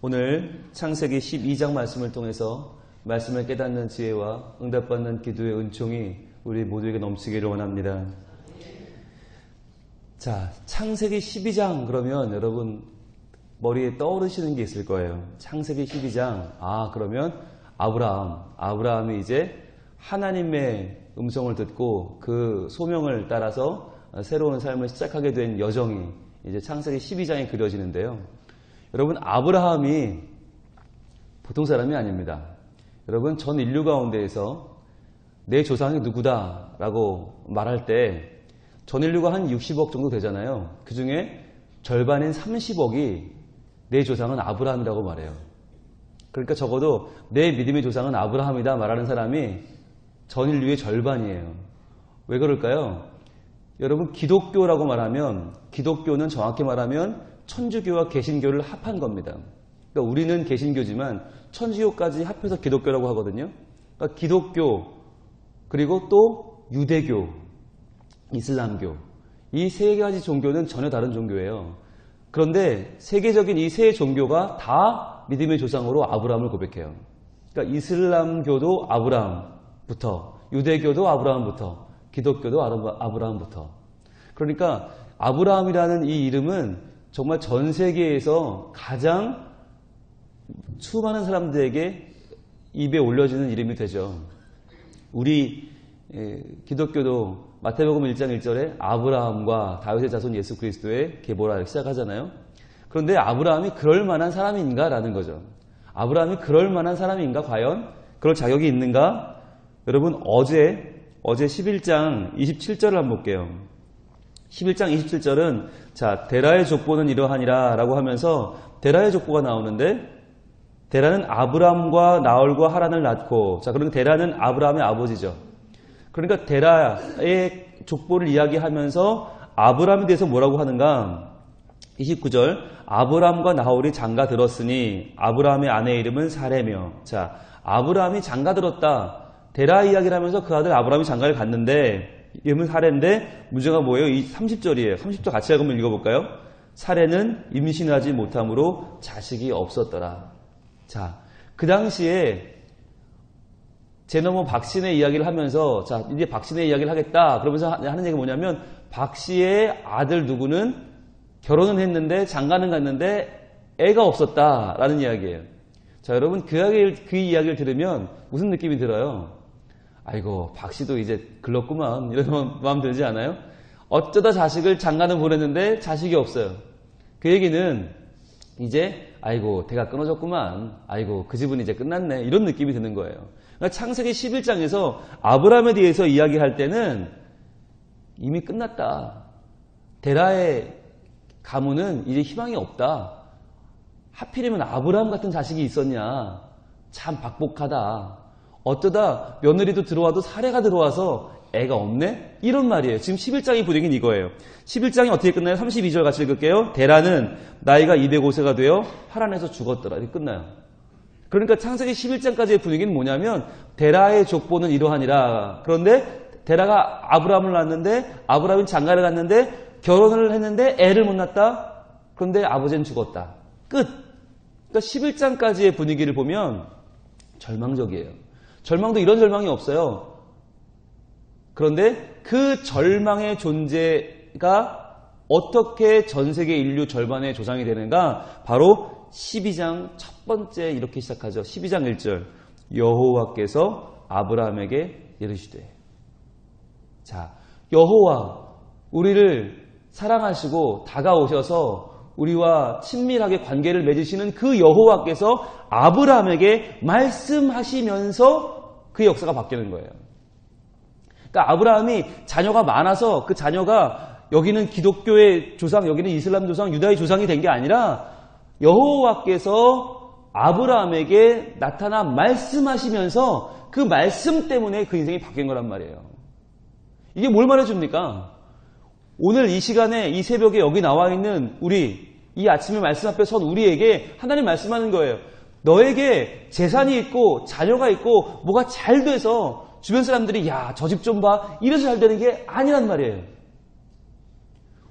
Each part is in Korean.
오늘 창세기 12장 말씀을 통해서 말씀을 깨닫는 지혜와 응답받는 기도의 은총이 우리 모두에게 넘치기를 원합니다. 자, 창세기 12장 그러면 여러분 머리에 떠오르시는 게 있을 거예요. 창세기 12장, 그러면 아브라함이 이제 하나님의 음성을 듣고 그 소명을 따라서 새로운 삶을 시작하게 된 여정이 이제 창세기 12장에 그려지는데요. 여러분, 아브라함이 보통 사람이 아닙니다. 여러분, 전 인류 가운데에서 내 조상이 누구다라고 말할 때 전 인류가 한 60억 정도 되잖아요. 그 중에 절반인 30억이 내 조상은 아브라함이라고 말해요. 그러니까 적어도 내 믿음의 조상은 아브라함이다 말하는 사람이 전 인류의 절반이에요. 왜 그럴까요? 여러분, 기독교라고 말하면 기독교는 정확히 말하면 천주교와 개신교를 합한 겁니다. 그러니까 우리는 개신교지만 천주교까지 합해서 기독교라고 하거든요. 그러니까 기독교, 그리고 또 유대교, 이슬람교, 이 세 가지 종교는 전혀 다른 종교예요. 그런데 세계적인 이 세 종교가 다 믿음의 조상으로 아브라함을 고백해요. 그러니까 이슬람교도 아브라함부터, 유대교도 아브라함부터, 기독교도 아브라함부터. 그러니까 아브라함이라는 이 이름은 정말 전 세계에서 가장 수많은 사람들에게 입에 올려지는 이름이 되죠. 우리 기독교도 마태복음 1장 1절에 아브라함과 다윗의 자손 예수 그리스도의 계보라 시작하잖아요. 그런데 아브라함이 그럴 만한 사람인가라는 거죠. 아브라함이 그럴 만한 사람인가? 과연 그럴 자격이 있는가? 여러분, 어제 11장 27절을 한번 볼게요. 11장 27절은 자, 데라의 족보는 이러하니라 라고 하면서 데라의 족보가 나오는데, 데라는 아브람과 나홀과 하란을 낳고, 자, 그러면 데라는 아브라함의 아버지죠. 그러니까 데라의 족보를 이야기하면서 아브람에 대해서 뭐라고 하는가? 29절, 아브람과 나홀이 장가들었으니 아브람의 아내의 이름은 사레며. 자, 아브람이 장가들었다. 데라 이야기를 하면서 그 아들 아브람이 장가를 갔는데 이름은 사레인데 문제가 뭐예요? 이 30절이에요. 30절 같이 한번 읽어볼까요? 사레는 임신하지 못함으로 자식이 없었더라. 자, 그 당시에 제너모 박씨의 이야기를 하면서, 자, 이제 박씨의 이야기를 하겠다. 그러면서 하는 얘기가 뭐냐면, 박씨의 아들 누구는 결혼은 했는데, 장가는 갔는데, 애가 없었다라는 이야기예요. 자, 여러분, 그 이야기를 들으면 무슨 느낌이 들어요? 아이고, 박씨도 이제 글렀구만. 이런 마음 들지 않아요? 어쩌다 자식을 장가는 보냈는데, 자식이 없어요. 그 얘기는 이제, 아이고, 대가 끊어졌구만. 아이고, 그 집은 이제 끝났네. 이런 느낌이 드는 거예요. 그러니까 창세기 11장에서 아브라함에 대해서 이야기할 때는 이미 끝났다. 데라의 가문은 이제 희망이 없다. 하필이면 아브라함 같은 자식이 있었냐. 참 박복하다. 어쩌다 며느리도 들어와도 사례가 들어와서 애가 없네? 이런 말이에요. 지금 11장의 분위기는 이거예요. 11장이 어떻게 끝나요? 32절 같이 읽을게요. 데라는 나이가 205세가 되어 하란에서 죽었더라. 이렇게 끝나요. 그러니까 창세기 11장까지의 분위기는 뭐냐면 데라의 족보는 이러하니라. 그런데 데라가 아브라함을 낳았는데 아브라함이 장가를 갔는데 결혼을 했는데 애를 못 낳았다. 그런데 아버지는 죽었다. 끝. 그러니까 11장까지의 분위기를 보면 절망적이에요. 절망도 이런 절망이 없어요. 그런데 그 절망의 존재가 어떻게 전 세계 인류 절반의 조상이 되는가? 바로 12장 첫 번째 이렇게 시작하죠. 12장 1절, 여호와께서 아브라함에게 이르시되. 자, 여호와, 우리를 사랑하시고 다가오셔서 우리와 친밀하게 관계를 맺으시는 그 여호와께서 아브라함에게 말씀하시면서 그 역사가 바뀌는 거예요. 그러니까 아브라함이 자녀가 많아서 그 자녀가 여기는 기독교의 조상, 여기는 이슬람 조상, 유다의 조상이 된 게 아니라 여호와께서 아브라함에게 나타나 말씀하시면서 그 말씀 때문에 그 인생이 바뀐 거란 말이에요. 이게 뭘 말해줍니까? 오늘 이 시간에 이 새벽에 여기 나와 있는 우리, 이 아침에 말씀 앞에 선 우리에게 하나님 말씀하는 거예요. 너에게 재산이 있고 자녀가 있고 뭐가 잘 돼서 주변 사람들이 야, 저 집 좀 봐. 이래서 잘 되는 게 아니란 말이에요.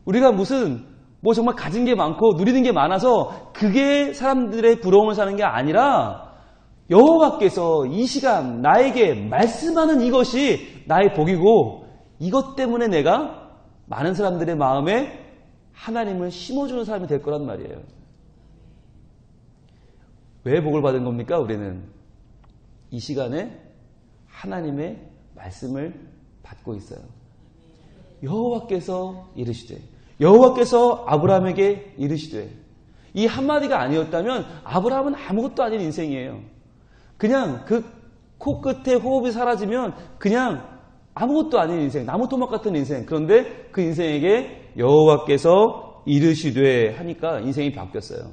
우리가 무슨 뭐 정말 가진 게 많고 누리는 게 많아서 그게 사람들의 부러움을 사는 게 아니라 여호와께서 이 시간 나에게 말씀하는 이것이 나의 복이고 이것 때문에 내가 많은 사람들의 마음에 하나님을 심어주는 사람이 될 거란 말이에요. 왜 복을 받은 겁니까? 우리는 이 시간에 하나님의 말씀을 받고 있어요. 여호와께서 이르시되, 여호와께서 아브라함에게 이르시되, 이 한마디가 아니었다면 아브라함은 아무것도 아닌 인생이에요. 그냥 그 코끝에 호흡이 사라지면 그냥 아무것도 아닌 인생, 나무 토막 같은 인생. 그런데 그 인생에게 여호와께서 이르시되 하니까 인생이 바뀌었어요.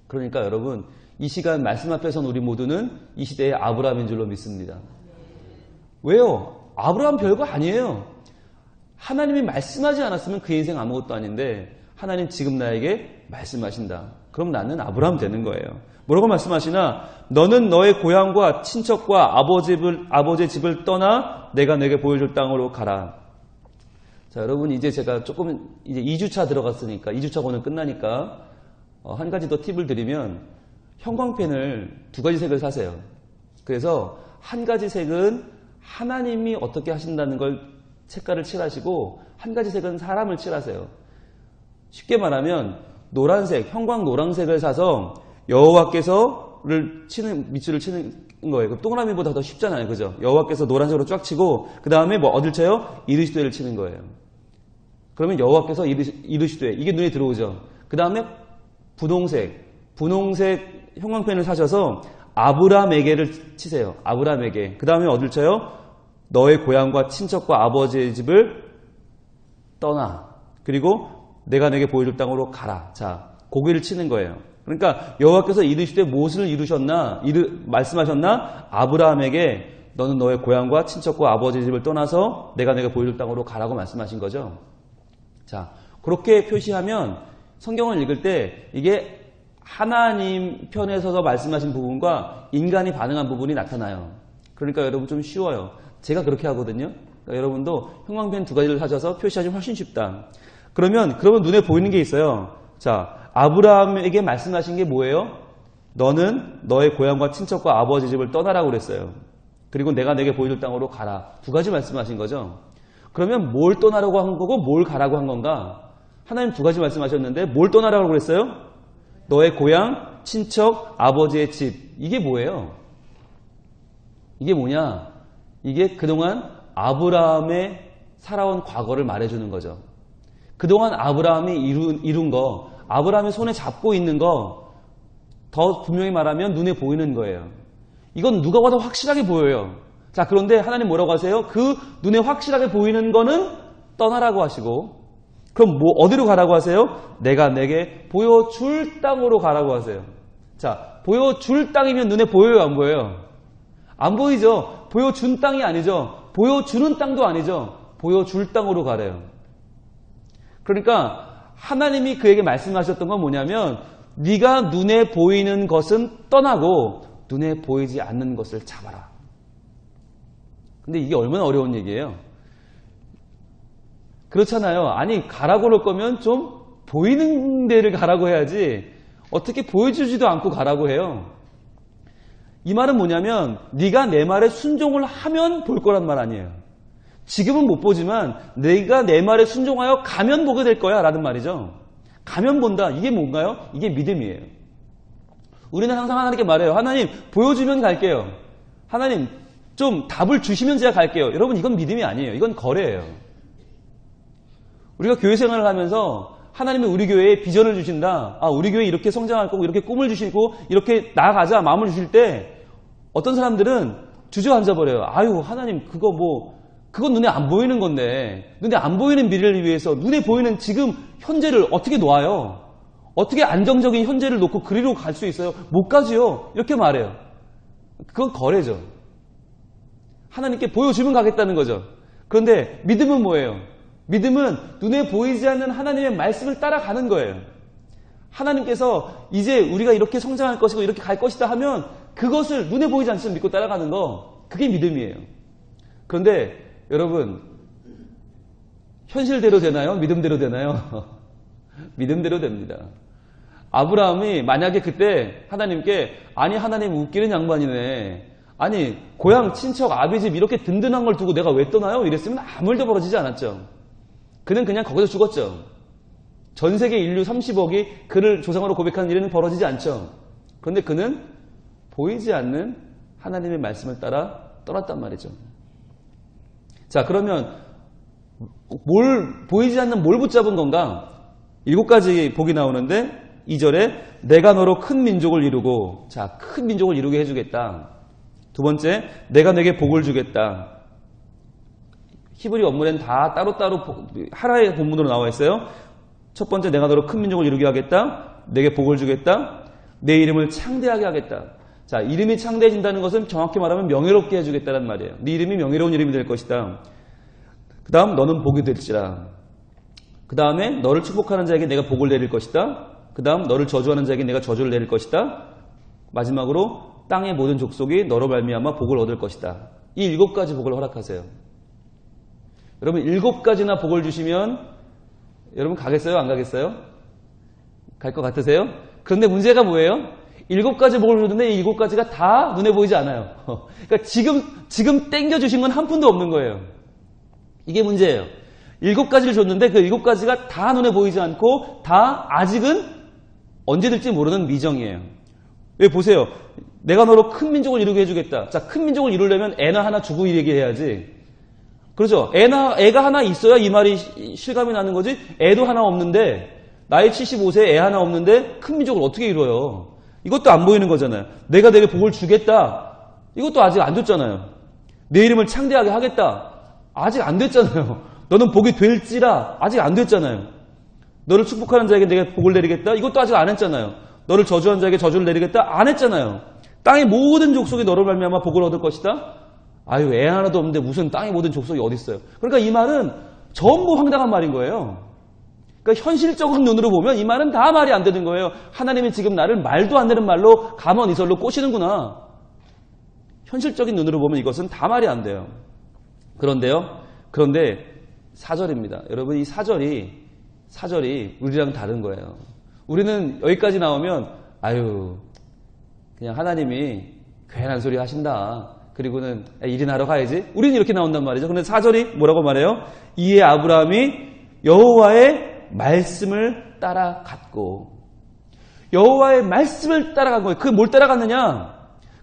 그러니까 여러분, 이 시간 말씀 앞에 선 우리 모두는 이 시대의 아브라함인 줄로 믿습니다. 왜요? 아브라함 별거 아니에요. 하나님이 말씀하지 않았으면 그 인생 아무것도 아닌데 하나님 지금 나에게 말씀하신다. 그럼 나는 아브라함 되는 거예요. 뭐라고 말씀하시나? 너는 너의 고향과 친척과 아버지의 집을 떠나 내가 내게 보여줄 땅으로 가라. 자, 여러분 이제 제가 조금 이제 2주차 들어갔으니까 2주차 오늘 끝나니까 한 가지 더 팁을 드리면 형광펜을 2가지 색을 사세요. 그래서 한 가지 색은 하나님이 어떻게 하신다는 걸 색깔을 칠하시고 한 가지 색은 사람을 칠하세요. 쉽게 말하면 노란색, 형광 노란색을 사서 여호와께서를 치는 밑줄을 치는 거예요. 그럼 동그라미보다 더 쉽잖아요, 그죠? 여호와께서 노란색으로 쫙 치고 그 다음에 뭐 어딜 쳐요? 이르시되를 치는 거예요. 그러면 여호와께서 이르시되 이게 눈에 들어오죠. 그 다음에 분홍색 형광펜을 사셔서 아브라함에게를 치세요. 아브라함에게. 그 다음에 어딜 쳐요? 너의 고향과 친척과 아버지의 집을 떠나. 그리고 내가 내게 보여줄 땅으로 가라. 자, 고기를 치는 거예요. 그러니까 여호와께서 이르시되 무엇을 말씀하셨나? 아브라함에게 너는 너의 고향과 친척과 아버지의 집을 떠나서 내가 내게 보여줄 땅으로 가라고 말씀하신 거죠. 자, 그렇게 표시하면 성경을 읽을 때 이게 하나님 편에 서서 말씀하신 부분과 인간이 반응한 부분이 나타나요. 그러니까 여러분 좀 쉬워요. 제가 그렇게 하거든요. 그러니까 여러분도 형광펜 2가지를 사셔서 표시하시면 훨씬 쉽다. 그러면 눈에 보이는 게 있어요. 자, 아브라함에게 말씀하신 게 뭐예요? 너는 너의 고향과 친척과 아버지 집을 떠나라고 그랬어요. 그리고 내가 내게 보여줄 땅으로 가라. 2가지 말씀하신 거죠. 그러면 뭘 떠나라고 한 거고 뭘 가라고 한 건가? 하나님 2가지 말씀하셨는데 뭘 떠나라고 그랬어요? 너의 고향, 친척, 아버지의 집. 이게 뭐예요? 이게 뭐냐? 이게 그동안 아브라함의 살아온 과거를 말해주는 거죠. 그동안 아브라함이 이룬 거, 아브라함의 손에 잡고 있는 거, 더 분명히 말하면 눈에 보이는 거예요. 이건 누가 봐도 확실하게 보여요. 자, 그런데 하나님 뭐라고 하세요? 그 눈에 확실하게 보이는 거는 떠나라고 하시고, 그럼 뭐 어디로 가라고 하세요? 내가 내게 보여줄 땅으로 가라고 하세요. 자, 보여줄 땅이면 눈에 보여요, 안 보여요? 안 보이죠? 보여준 땅이 아니죠. 보여주는 땅도 아니죠. 보여줄 땅으로 가래요. 그러니까 하나님이 그에게 말씀하셨던 건 뭐냐면 네가 눈에 보이는 것은 떠나고 눈에 보이지 않는 것을 잡아라. 근데 이게 얼마나 어려운 얘기예요. 그렇잖아요. 아니 가라고 그럴 거면 좀 보이는 데를 가라고 해야지 어떻게 보여주지도 않고 가라고 해요. 이 말은 뭐냐면 네가 내 말에 순종을 하면 볼 거란 말 아니에요. 지금은 못 보지만 네가 내 말에 순종하여 가면 보게 될 거야 라는 말이죠. 가면 본다. 이게 뭔가요? 이게 믿음이에요. 우리는 항상 하나님께 말해요. 하나님 보여주면 갈게요. 하나님 좀 답을 주시면 제가 갈게요. 여러분 이건 믿음이 아니에요. 이건 거래예요. 우리가 교회 생활을 하면서 하나님이 우리 교회에 비전을 주신다. 아, 우리 교회 이렇게 성장할 거고 이렇게 꿈을 주시고 이렇게 나아가자 마음을 주실 때 어떤 사람들은 주저앉아 버려요. 아유 하나님 그건 눈에 안 보이는 건데 눈에 안 보이는 미래를 위해서 눈에 보이는 지금 현재를 어떻게 놓아요? 어떻게 안정적인 현재를 놓고 그리로 갈 수 있어요? 못 가지요. 이렇게 말해요. 그건 거래죠. 하나님께 보여주면 가겠다는 거죠. 그런데 믿음은 뭐예요? 믿음은 눈에 보이지 않는 하나님의 말씀을 따라가는 거예요. 하나님께서 이제 우리가 이렇게 성장할 것이고 이렇게 갈 것이다 하면 그것을 눈에 보이지 않지만 믿고 따라가는 거, 그게 믿음이에요. 그런데 여러분 현실대로 되나요? 믿음대로 되나요? 믿음대로 됩니다. 아브라함이 만약에 그때 하나님께 아니 하나님 웃기는 양반이네. 아니 고향 친척 아비집 이렇게 든든한 걸 두고 내가 왜 떠나요? 이랬으면 아무 일도 벌어지지 않았죠. 그는 그냥 거기서 죽었죠. 전 세계 인류 30억이 그를 조상으로 고백하는 일은 벌어지지 않죠. 그런데 그는 보이지 않는 하나님의 말씀을 따라 떠났단 말이죠. 자, 그러면 보이지 않는 뭘 붙잡은 건가? 7가지 복이 나오는데 2절에 내가 너로 큰 민족을 이루고, 자, 큰 민족을 이루게 해주겠다. 두 번째, 내가 내게 복을 주겠다. 히브리 원문엔 다 따로따로 하나의 본문으로 나와 있어요. 첫 번째, 내가 너로 큰 민족을 이루게 하겠다. 내게 복을 주겠다. 내 이름을 창대하게 하겠다. 자, 이름이 창대해진다는 것은 정확히 말하면 명예롭게 해주겠다는 말이에요. 네 이름이 명예로운 이름이 될 것이다. 그 다음 너는 복이 될지라. 그 다음에 너를 축복하는 자에게 내가 복을 내릴 것이다. 그 다음 너를 저주하는 자에게 내가 저주를 내릴 것이다. 마지막으로 땅의 모든 족속이 너로 말미암아 복을 얻을 것이다. 이 7가지 복을 허락하세요. 여러분 7가지나 복을 주시면 여러분 가겠어요? 안 가겠어요? 갈 것 같으세요? 그런데 문제가 뭐예요? 7가지 복을 줬는데 이 7가지가 다 눈에 보이지 않아요. 그러니까 지금 땡겨주신 건 한 푼도 없는 거예요. 이게 문제예요. 7가지를 줬는데 그 7가지가 다 눈에 보이지 않고 다 아직은 언제 될지 모르는 미정이에요. 왜 보세요. 내가 너로 큰 민족을 이루게 해주겠다. 자, 큰 민족을 이루려면 애나 하나 주고 얘기해야지. 그렇죠. 애가 하나 있어야 이 말이 실감이 나는 거지. 애도 하나 없는데 나이 75세에 애 하나 없는데 큰 민족을 어떻게 이뤄요. 이것도 안 보이는 거잖아요. 내가 내게 복을 주겠다. 이것도 아직 안 줬잖아요. 내 이름을 창대하게 하겠다. 아직 안 됐잖아요. 너는 복이 될지라. 아직 안 됐잖아요. 너를 축복하는 자에게 내가 복을 내리겠다. 이것도 아직 안 했잖아요. 너를 저주하는 자에게 저주를 내리겠다. 안 했잖아요. 땅의 모든 족속이 너로 말미암아 복을 얻을 것이다. 아유, 애 하나도 없는데 무슨 땅의 모든 족속이 어디 있어요. 그러니까 이 말은 전부 황당한 말인 거예요. 그러니까 현실적인 눈으로 보면 이 말은 다 말이 안 되는 거예요. 하나님이 지금 나를 말도 안 되는 말로 감언이설로 꼬시는구나. 현실적인 눈으로 보면 이것은 다 말이 안 돼요. 그런데 4절입니다. 여러분 이 4절이 우리랑 다른 거예요. 우리는 여기까지 나오면 아유 그냥 하나님이 괜한 소리 하신다. 그리고는 일이나 하러 가야지. 우리는 이렇게 나온단 말이죠. 그런데 4절이 뭐라고 말해요? 이에 아브라함이 여호와의 말씀을 따라갔고, 여호와의 말씀을 따라간 거예요. 그 뭘 따라갔느냐?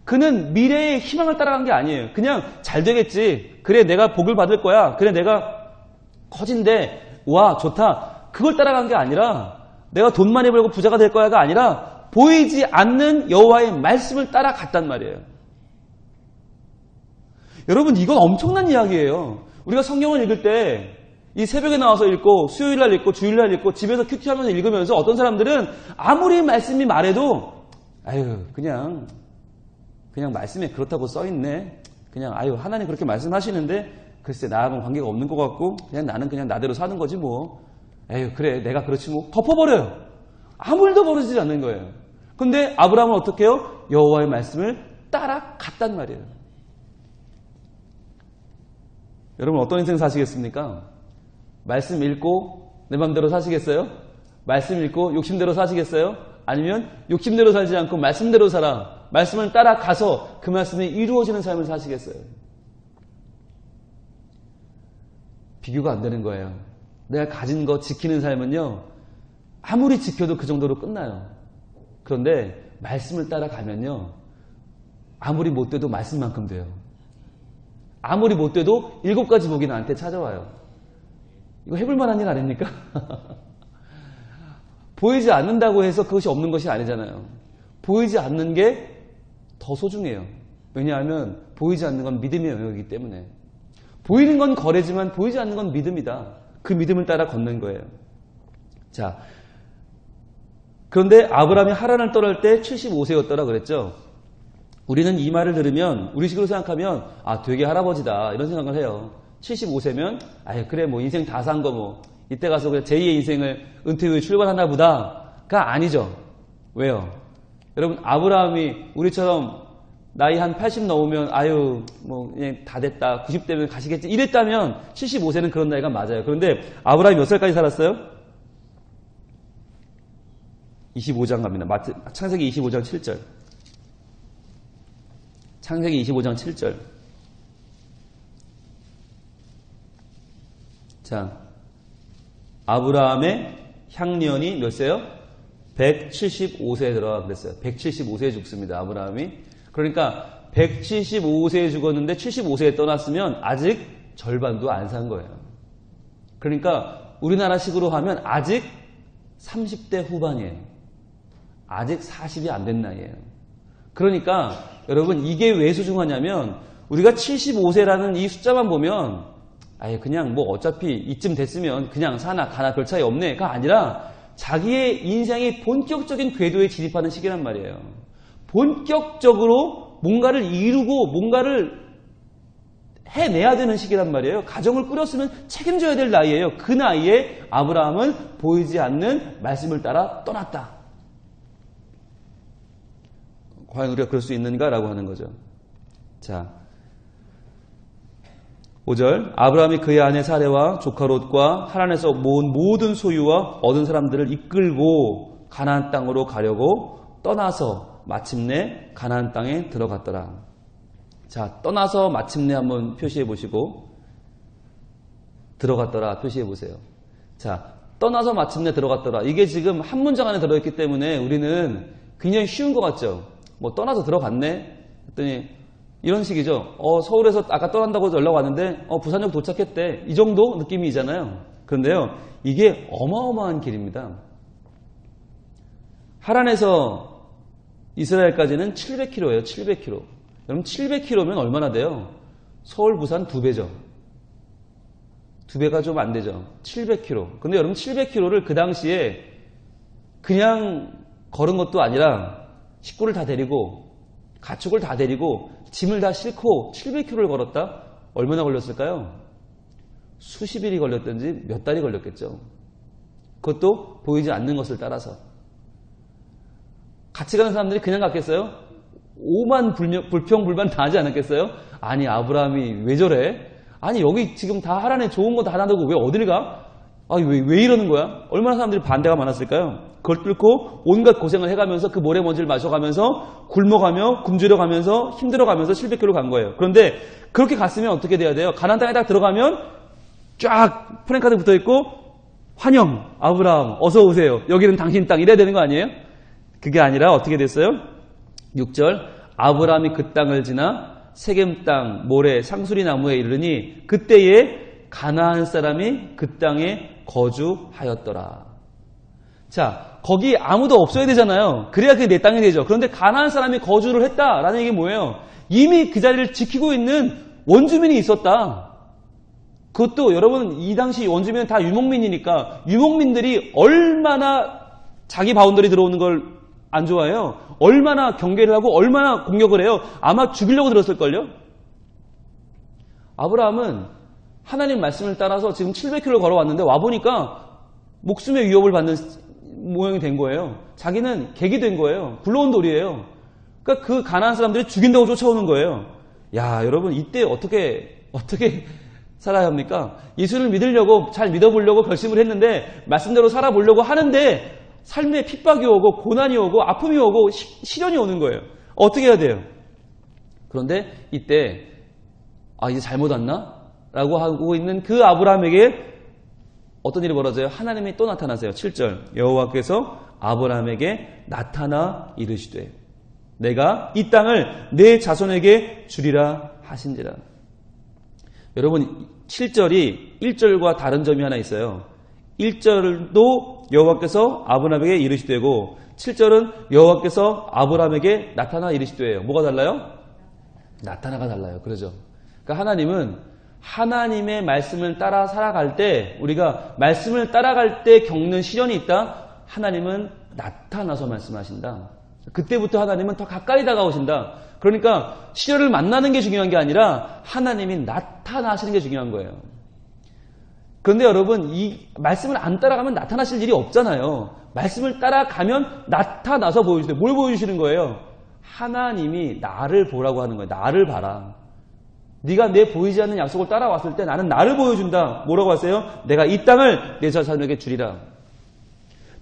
그는 미래의 희망을 따라간 게 아니에요. 그냥 잘 되겠지. 그래 내가 복을 받을 거야. 그래 내가 커진데 와 좋다. 그걸 따라간 게 아니라 내가 돈 많이 벌고 부자가 될 거야가 아니라 보이지 않는 여호와의 말씀을 따라갔단 말이에요. 여러분 이건 엄청난 이야기예요. 우리가 성경을 읽을 때 이 새벽에 나와서 읽고 수요일날 읽고 주일날 읽고 집에서 큐티하면서 읽으면서 어떤 사람들은 아무리 말씀이 말해도 아유 그냥 말씀에 그렇다고 써있네. 그냥 아유 하나님 그렇게 말씀하시는데 글쎄 나하고는 관계가 없는 것 같고 그냥 나는 그냥 나대로 사는 거지 뭐. 에휴 그래 내가 그렇지 뭐. 덮어버려요. 아무 일도 벌어지지 않는 거예요. 근데 아브라함은 어떻게 해요? 여호와의 말씀을 따라갔단 말이에요. 여러분 어떤 인생 사시겠습니까? 말씀 읽고 내 맘대로 사시겠어요? 말씀 읽고 욕심대로 사시겠어요? 아니면 욕심대로 살지 않고 말씀대로 살아 말씀을 따라가서 그 말씀이 이루어지는 삶을 사시겠어요? 비교가 안 되는 거예요. 내가 가진 거 지키는 삶은요 아무리 지켜도 그 정도로 끝나요. 그런데 말씀을 따라가면요 아무리 못 돼도 말씀만큼 돼요. 아무리 못 돼도 7가지 복이 나한테 찾아와요. 이거 해볼 만한 일 아닙니까? 보이지 않는다고 해서 그것이 없는 것이 아니잖아요. 보이지 않는 게 더 소중해요. 왜냐하면 보이지 않는 건 믿음의 영역이기 때문에. 보이는 건 거래지만 보이지 않는 건 믿음이다. 그 믿음을 따라 걷는 거예요. 자, 그런데 아브라함이 하란을 떠날 때 75세였더라 그랬죠. 우리는 이 말을 들으면 우리식으로 생각하면 아 되게 할아버지다 이런 생각을 해요. 75세면 아유 그래 뭐 인생 다 산 거 뭐 이때 가서 그냥 제2의 인생을 은퇴 후에 출발하나 보다가 아니죠. 왜요? 여러분 아브라함이 우리처럼 나이 한 80 넘으면 아유 뭐 그냥 다 됐다 90대면 가시겠지 이랬다면 75세는 그런 나이가 맞아요. 그런데 아브라함이 몇 살까지 살았어요? 25장 갑니다. 창세기 25장 7절. 창세기 25장 7절. 자, 아브라함의 향년이 몇 세요? 175세에 들어가 그랬어요. 175세에 죽습니다. 아브라함이. 그러니까 175세에 죽었는데 75세에 떠났으면 아직 절반도 안 산 거예요. 그러니까 우리나라식으로 하면 아직 30대 후반이에요. 아직 40이 안 된 나이에요. 그러니까 여러분 이게 왜 소중하냐면 우리가 75세라는 이 숫자만 보면 아예 그냥 뭐 어차피 이쯤 됐으면 그냥 사나 가나 별 차이 없네가 아니라 자기의 인생이 본격적인 궤도에 진입하는 시기란 말이에요. 본격적으로 뭔가를 이루고 뭔가를 해내야 되는 시기란 말이에요. 가정을 꾸렸으면 책임져야 될 나이예요. 그 나이에 아브라함은 보이지 않는 말씀을 따라 떠났다. 과연 우리가 그럴 수 있는가라고 하는 거죠. 자, 5절 아브라함이 그의 아내 사레와 조카 롯과 하란에서 모은 모든 소유와 얻은 사람들을 이끌고 가나안 땅으로 가려고 떠나서 마침내 가나안 땅에 들어갔더라. 자, 떠나서 마침내 한번 표시해 보시고 들어갔더라 표시해 보세요. 자, 떠나서 마침내 들어갔더라. 이게 지금 한 문장 안에 들어있기 때문에 우리는 굉장히 쉬운 것 같죠. 뭐 떠나서 들어갔네 했더니 이런 식이죠. 서울에서 아까 떠난다고 연락 왔는데 부산역 도착했대. 이 정도 느낌이잖아요. 그런데요, 이게 어마어마한 길입니다. 하란에서 이스라엘까지는 700km예요. 700km. 여러분 700km면 얼마나 돼요? 서울, 부산 2배죠. 2배가 좀 안 되죠. 700km. 근데 여러분 700km를 그 당시에 그냥 걸은 것도 아니라 식구를 다 데리고 가축을 다 데리고 짐을 다 싣고 700km를 걸었다? 얼마나 걸렸을까요? 수십 일이 걸렸든지 몇 달이 걸렸겠죠. 그것도 보이지 않는 것을 따라서. 같이 가는 사람들이 그냥 갔겠어요? 오만 불평불만 다 하지 않았겠어요? 아니 아브라함이 왜 저래? 아니 여기 지금 다 하란에 좋은 거 다 놔두고 왜 어딜 가? 아니 왜 이러는 거야? 얼마나 사람들이 반대가 많았을까요? 그걸 뚫고 온갖 고생을 해가면서 그 모래먼지를 마셔가면서 굶어가며 굶주려가면서 힘들어가면서 700km 간 거예요. 그런데 그렇게 갔으면 어떻게 돼야 돼요? 가나안 땅에 딱 들어가면 쫙 프랭카드 붙어있고 환영 아브라함 어서 오세요. 여기는 당신 땅 이래야 되는 거 아니에요? 그게 아니라 어떻게 됐어요? 6절 아브라함이 그 땅을 지나 세겜 땅 모래 상수리 나무에 이르니 그때에 가나안 사람이 그 땅에 거주하였더라. 자, 거기 아무도 없어야 되잖아요. 그래야 그게 내 땅이 되죠. 그런데 가나안 사람이 거주를 했다라는 얘기 뭐예요? 이미 그 자리를 지키고 있는 원주민이 있었다. 그것도 여러분 이 당시 원주민은 다 유목민이니까 유목민들이 얼마나 자기 바운더리 들어오는 걸 안 좋아해요. 얼마나 경계를 하고 얼마나 공격을 해요. 아마 죽이려고 들었을걸요. 아브라함은 하나님 말씀을 따라서 지금 700km를 걸어왔는데 와보니까 목숨의 위협을 받는 모양이 된 거예요. 자기는 객이 된 거예요. 굴러온 돌이에요. 그러니까 그 가나안 사람들이 죽인다고 쫓아오는 거예요. 야, 여러분 이때 어떻게 살아야 합니까? 예수를 믿으려고 잘 믿어보려고 결심을 했는데 말씀대로 살아보려고 하는데 삶에 핍박이 오고 고난이 오고 아픔이 오고 시련이 오는 거예요. 어떻게 해야 돼요? 그런데 이때 이제 잘못 왔나? 라고 하고 있는 그 아브라함에게 어떤 일이 벌어져요? 하나님이 또 나타나세요. 7절 여호와께서 아브라함에게 나타나 이르시되 내가 이 땅을 내 자손에게 주리라 하신지라. 여러분 7절이 1절과 다른 점이 하나 있어요. 1절도 여호와께서 아브라함에게 이르시되고 7절은 여호와께서 아브라함에게 나타나 이르시되예요. 뭐가 달라요? 나타나가 달라요. 그러죠. 그러니까 하나님은 하나님의 말씀을 따라 살아갈 때 우리가 말씀을 따라갈 때 겪는 시련이 있다. 하나님은 나타나서 말씀하신다. 그때부터 하나님은 더 가까이 다가오신다. 그러니까 시련을 만나는 게 중요한 게 아니라 하나님이 나타나시는 게 중요한 거예요. 그런데 여러분 이 말씀을 안 따라가면 나타나실 일이 없잖아요. 말씀을 따라가면 나타나서 보여주세요. 뭘 보여주시는 거예요? 하나님이 나를 보라고 하는 거예요. 나를 봐라. 네가 내 보이지 않는 약속을 따라왔을 때 나는 나를 보여준다. 뭐라고 하세요? 내가 이 땅을 내 자손에게 주리라.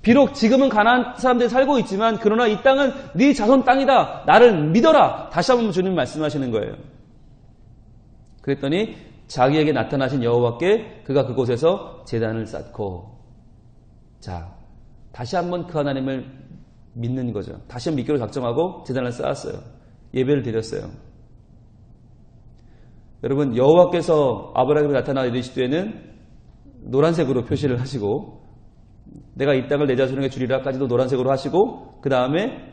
비록 지금은 가나안 사람들이 살고 있지만 그러나 이 땅은 네 자손 땅이다. 나를 믿어라. 다시 한번 주님 말씀하시는 거예요. 그랬더니 자기에게 나타나신 여호와께 그가 그곳에서 제단을 쌓고, 자, 다시 한번 그 하나님을 믿는 거죠. 다시 한번 믿기로 작정하고 제단을 쌓았어요. 예배를 드렸어요. 여러분, 여호와께서 아브라함에게 나타나 이르시되는 노란색으로 표시를 하시고, 내가 이 땅을 내 자손에게 주리라까지도 노란색으로 하시고, 그 다음에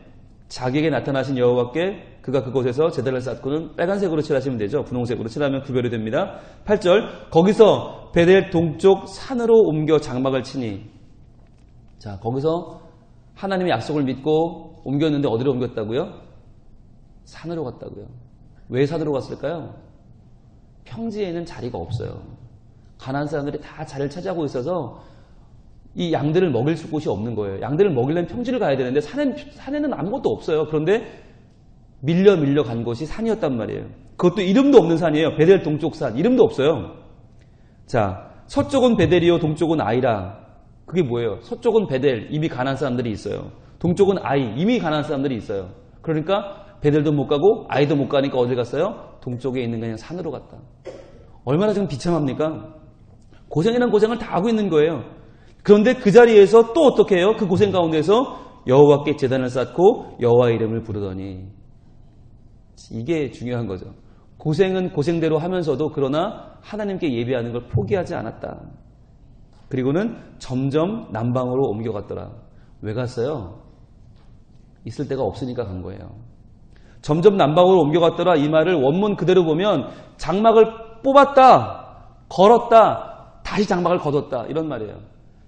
자기에게 나타나신 여호와께 그가 그곳에서 제단을 쌓고는 빨간색으로 칠하시면 되죠. 분홍색으로 칠하면 구별이 됩니다. 8절, 거기서 베델 동쪽 산으로 옮겨 장막을 치니. 자, 거기서 하나님의 약속을 믿고 옮겼는데 어디로 옮겼다고요? 산으로 갔다고요. 왜 산으로 갔을까요? 평지에는 자리가 없어요. 가나안 사람들이 다 자리를 차지하고 있어서 이 양들을 먹일 곳이 없는 거예요. 양들을 먹이려면 평지를 가야 되는데 산에는 아무것도 없어요. 그런데 밀려 간 곳이 산이었단 말이에요. 그것도 이름도 없는 산이에요. 베델 동쪽 산. 이름도 없어요. 자, 서쪽은 베델이요 동쪽은 아이라. 그게 뭐예요? 서쪽은 베델, 이미 가나안 사람들이 있어요. 동쪽은 아이, 이미 가나안 사람들이 있어요. 그러니까 베델도 못 가고 아이도 못 가니까 어디 갔어요? 동쪽에 있는 그냥 산으로 갔다. 얼마나 지금 비참합니까? 고생이란 고생을 다 하고 있는 거예요. 그런데 그 자리에서 또 어떻게 해요? 그 고생 가운데서 여호와께 제단을 쌓고 여호와의 이름을 부르더니. 이게 중요한 거죠. 고생은 고생대로 하면서도 그러나 하나님께 예배하는 걸 포기하지 않았다. 그리고는 점점 남방으로 옮겨갔더라. 왜 갔어요? 있을 데가 없으니까 간 거예요. 점점 남방으로 옮겨갔더라. 이 말을 원문 그대로 보면 장막을 뽑았다, 걸었다, 다시 장막을 걷었다, 이런 말이에요.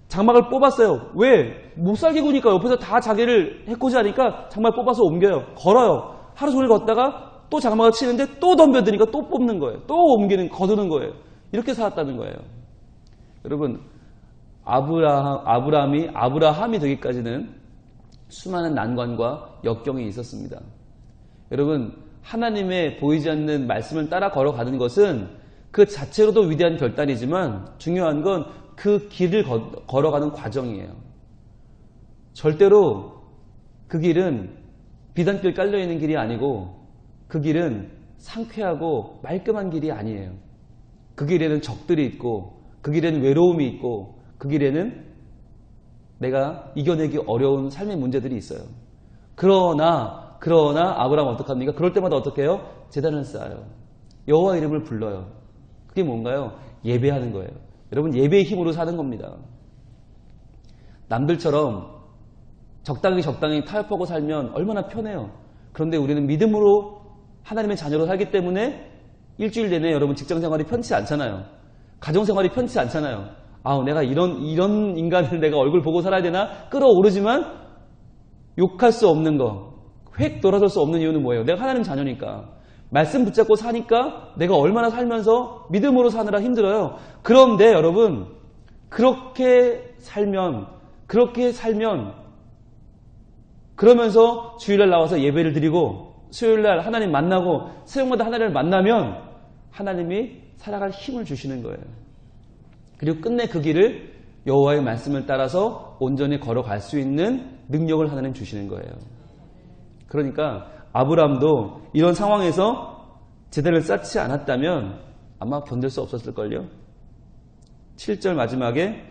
장막을 뽑았어요. 왜? 못 살게 구니까 옆에서 다 자기를 해코지하니까 장막 뽑아서 옮겨요. 걸어요. 하루 종일 걷다가 또 장막을 치는데 또 덤벼드니까 또 뽑는 거예요. 또 옮기는, 거두는 거예요. 이렇게 살았다는 거예요. 여러분, 아브라함이 되기까지는 수많은 난관과 역경이 있었습니다. 여러분, 하나님의 보이지 않는 말씀을 따라 걸어가는 것은 그 자체로도 위대한 결단이지만 중요한 건 그 길을 걸어가는 과정이에요. 절대로 그 길은 비단길 깔려있는 길이 아니고 그 길은 상쾌하고 말끔한 길이 아니에요. 그 길에는 적들이 있고 그 길에는 외로움이 있고 그 길에는 내가 이겨내기 어려운 삶의 문제들이 있어요. 그러나 아브라함은 어떡합니까? 그럴 때마다 어떻게 해요? 제단을 쌓아요. 여호와 이름을 불러요. 그게 뭔가요? 예배하는 거예요. 여러분, 예배의 힘으로 사는 겁니다. 남들처럼 적당히 타협하고 살면 얼마나 편해요. 그런데 우리는 믿음으로 하나님의 자녀로 살기 때문에 일주일 내내 여러분 직장생활이 편치 않잖아요. 가정생활이 편치 않잖아요. 내가 이런 인간을 내가 얼굴 보고 살아야 되나? 끌어오르지만 욕할 수 없는 거, 획 돌아설 수 없는 이유는 뭐예요? 내가 하나님 자녀니까. 말씀 붙잡고 사니까 내가 얼마나 살면서 믿음으로 사느라 힘들어요. 그런데 여러분, 그렇게 살면 그러면서 주일날 나와서 예배를 드리고 수요일날 하나님 만나고 새벽마다 하나님을 만나면 하나님이 살아갈 힘을 주시는 거예요. 그리고 끝내 그 길을 여호와의 말씀을 따라서 온전히 걸어갈 수 있는 능력을 하나님 주시는 거예요. 그러니까 아브라함도 이런 상황에서 제단을 쌓지 않았다면 아마 견딜 수 없었을걸요. 7절 마지막에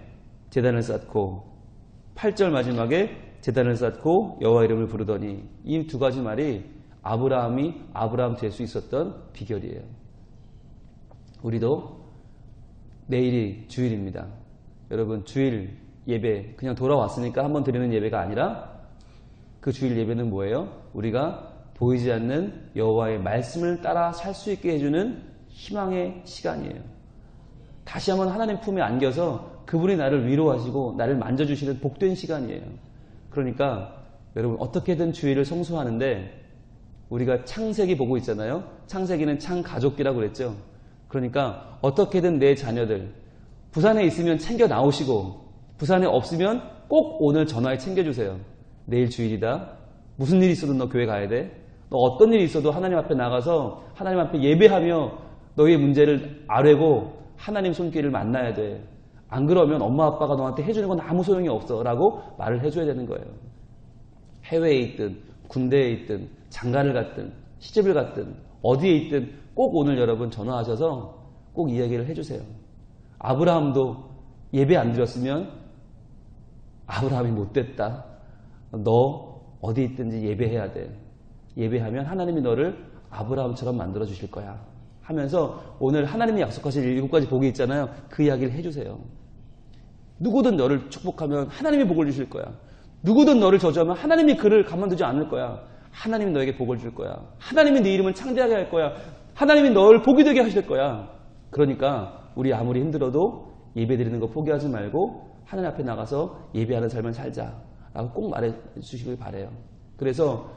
제단을 쌓고 8절 마지막에 제단을 쌓고 여호와 이름을 부르더니, 이 두 가지 말이 아브라함이 아브라함 될 수 있었던 비결이에요. 우리도 내일이 주일입니다. 여러분, 주일 예배 그냥 돌아왔으니까 한번 드리는 예배가 아니라 그 주일 예배는 뭐예요? 우리가 보이지 않는 여호와의 말씀을 따라 살 수 있게 해주는 희망의 시간이에요. 다시 한번 하나님 품에 안겨서 그분이 나를 위로하시고 나를 만져주시는 복된 시간이에요. 그러니까 여러분, 어떻게든 주일을 성수하는데 우리가 창세기 보고 있잖아요. 창세기는 창가족기라고 그랬죠. 그러니까 어떻게든 내 자녀들 부산에 있으면 챙겨 나오시고 부산에 없으면 꼭 오늘 전화에 챙겨주세요. 내일 주일이다. 무슨 일이 있어도 너 교회 가야 돼. 너 어떤 일이 있어도 하나님 앞에 나가서 하나님 앞에 예배하며 너의 문제를 아뢰고 하나님 손길을 만나야 돼. 안 그러면 엄마 아빠가 너한테 해주는 건 아무 소용이 없어 라고 말을 해줘야 되는 거예요. 해외에 있든 군대에 있든 장가를 갔든 시집을 갔든 어디에 있든 꼭 오늘 여러분 전화하셔서 꼭 이야기를 해주세요. 아브라함도 예배 안 드렸으면 아브라함이 못됐다. 너 어디 있든지 예배해야 돼. 예배하면 하나님이 너를 아브라함처럼 만들어 주실 거야 하면서 오늘 하나님이 약속하신 7가지 복이 있잖아요. 그 이야기를 해주세요. 누구든 너를 축복하면 하나님이 복을 주실 거야. 누구든 너를 저주하면 하나님이 그를 가만두지 않을 거야. 하나님이 너에게 복을 줄 거야. 하나님이 네 이름을 창대하게 할 거야. 하나님이 너를 복이 되게 하실 거야. 그러니까 우리 아무리 힘들어도 예배 드리는 거 포기하지 말고 하나님 앞에 나가서 예배하는 삶을 살자 라고 꼭 말해 주시길 바라요. 그래서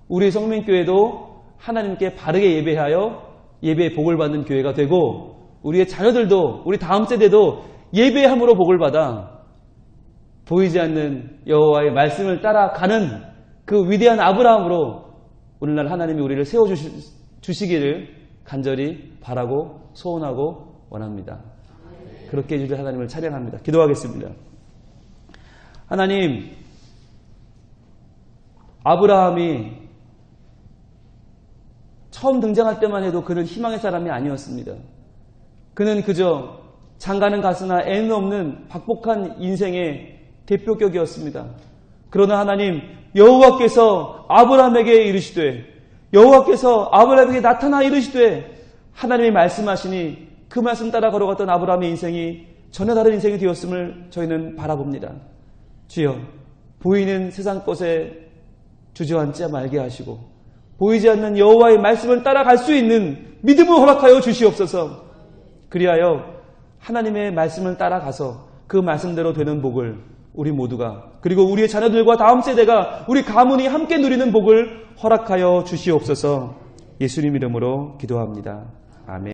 우리 성민교회도 하나님께 바르게 예배하여 예배의 복을 받는 교회가 되고 우리의 자녀들도 우리 다음 세대도 예배함으로 복을 받아 보이지 않는 여호와의 말씀을 따라가는 그 위대한 아브라함으로 오늘날 하나님이 우리를 세워주시기를 간절히 바라고 소원하고 원합니다. 그렇게 해주실 하나님을 찬양합니다. 기도하겠습니다. 하나님, 아브라함이 처음 등장할 때만 해도 그는 희망의 사람이 아니었습니다. 그는 그저 장가는 가스나 애는 없는 박복한 인생의 대표격이었습니다. 그러나 하나님, 여호와께서 아브라함에게 이르시되 여호와께서 아브라함에게 나타나 이르시되 하나님이 말씀하시니 그 말씀 따라 걸어갔던 아브라함의 인생이 전혀 다른 인생이 되었음을 저희는 바라봅니다. 주여, 보이는 세상 것에 주저앉지 말게 하시고 보이지 않는 여호와의 말씀을 따라갈 수 있는 믿음을 허락하여 주시옵소서. 그리하여 하나님의 말씀을 따라가서 그 말씀대로 되는 복을 우리 모두가 그리고 우리의 자녀들과 다음 세대가 우리 가문이 함께 누리는 복을 허락하여 주시옵소서. 예수님 이름으로 기도합니다. 아멘.